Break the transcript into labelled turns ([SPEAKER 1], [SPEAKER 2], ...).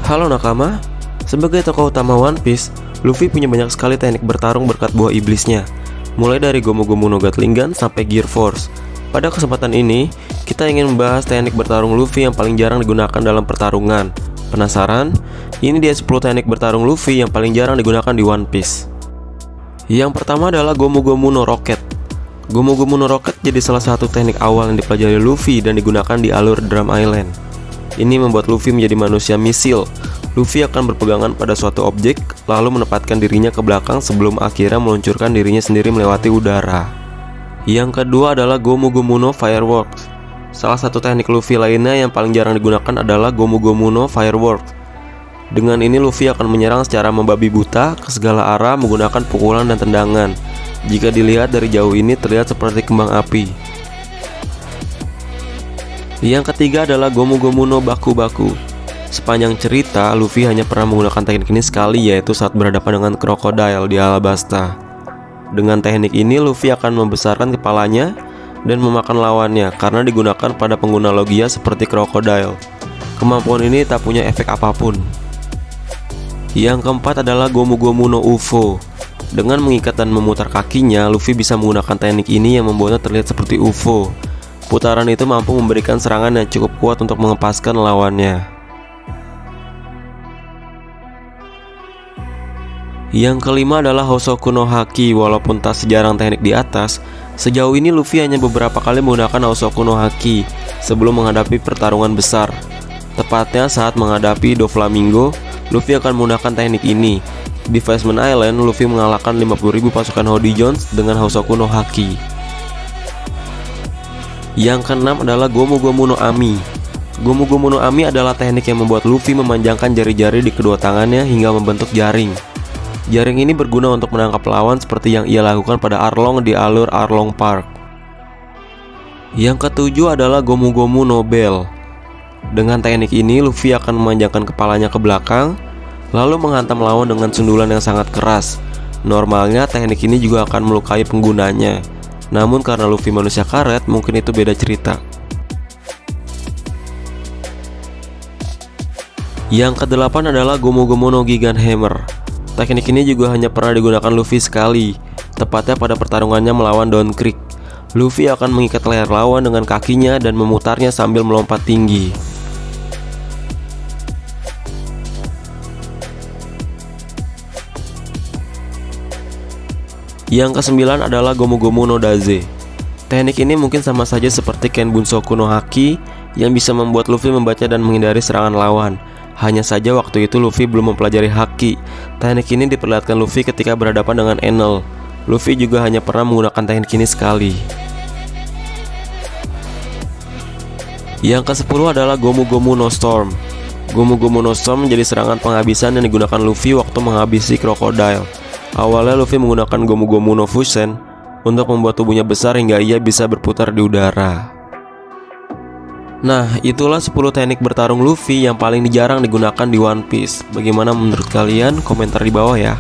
[SPEAKER 1] Halo nakama, sebagai tokoh utama One Piece, Luffy punya banyak sekali teknik bertarung berkat buah iblisnya, mulai dari Gomu Gomu no Gatlingan sampai Gear Force. Pada kesempatan ini, kita ingin membahas teknik bertarung Luffy yang paling jarang digunakan dalam pertarungan. Penasaran? Ini dia 10 teknik bertarung Luffy yang paling jarang digunakan di One Piece. Yang pertama adalah Gomu Gomu no Rocket. Gomu Gomu no Rocket jadi salah satu teknik awal yang dipelajari Luffy dan digunakan di alur Drum Island. Ini membuat Luffy menjadi manusia misil. Luffy akan berpegangan pada suatu objek, lalu menempatkan dirinya ke belakang sebelum akhirnya meluncurkan dirinya sendiri melewati udara. Yang kedua adalah Gomu Gomu no Fireworks. Salah satu teknik Luffy lainnya yang paling jarang digunakan adalah Gomu Gomu no Fireworks. Dengan ini Luffy akan menyerang secara membabi buta ke segala arah menggunakan pukulan dan tendangan. Jika dilihat dari jauh ini terlihat seperti kembang api. Yang ketiga adalah Gomu Gomu no Baku Baku. Sepanjang cerita, Luffy hanya pernah menggunakan teknik ini sekali, yaitu saat berhadapan dengan Crocodile di Alabasta. Dengan teknik ini, Luffy akan membesarkan kepalanya dan memakan lawannya karena digunakan pada pengguna Logia seperti Crocodile. Kemampuan ini tak punya efek apapun. Yang keempat adalah Gomu Gomu no UFO. Dengan mengikat dan memutar kakinya, Luffy bisa menggunakan teknik ini yang membuatnya terlihat seperti UFO. Putaran itu mampu memberikan serangan yang cukup kuat untuk mengepaskan lawannya. Yang kelima adalah Hosoku no Haki. Walaupun tak sejarang teknik di atas, sejauh ini Luffy hanya beberapa kali menggunakan Hosoku no Haki sebelum menghadapi pertarungan besar. Tepatnya saat menghadapi Doflamingo, Luffy akan menggunakan teknik ini. Di Phasma Island, Luffy mengalahkan 50.000 pasukan Hody Jones dengan Hosoku no Haki. Yang keenam adalah Gomu Gomu no Ami. Gomu Gomu no Ami adalah teknik yang membuat Luffy memanjangkan jari-jari di kedua tangannya hingga membentuk jaring. Jaring ini berguna untuk menangkap lawan seperti yang ia lakukan pada Arlong di alur Arlong Park. Yang ketujuh adalah Gomu Gomu no Bell. Dengan teknik ini, Luffy akan memanjangkan kepalanya ke belakang, lalu menghantam lawan dengan sundulan yang sangat keras. Normalnya teknik ini juga akan melukai penggunanya. Namun karena Luffy manusia karet, mungkin itu beda cerita. Yang kedelapan adalah Gomu Gomu no Gigan Hammer. Teknik ini juga hanya pernah digunakan Luffy sekali, tepatnya pada pertarungannya melawan Don Krieg. Luffy akan mengikat leher lawan dengan kakinya dan memutarnya sambil melompat tinggi. Yang kesembilan adalah Gomu Gomu no Daze. Teknik ini mungkin sama saja seperti Ken Bunsoku no Haki yang bisa membuat Luffy membaca dan menghindari serangan lawan. Hanya saja waktu itu Luffy belum mempelajari Haki. Teknik ini diperlihatkan Luffy ketika berhadapan dengan Enel. Luffy juga hanya pernah menggunakan teknik ini sekali. Yang ke-10 adalah Gomu Gomu no Storm. Gomu Gomu no Storm menjadi serangan penghabisan yang digunakan Luffy waktu menghabisi Crocodile. Awalnya Luffy menggunakan Gomu Gomu no Fusen untuk membuat tubuhnya besar hingga ia bisa berputar di udara. Nah, itulah 10 teknik bertarung Luffy yang paling jarang digunakan di One Piece. Bagaimana menurut kalian? Komentar di bawah ya.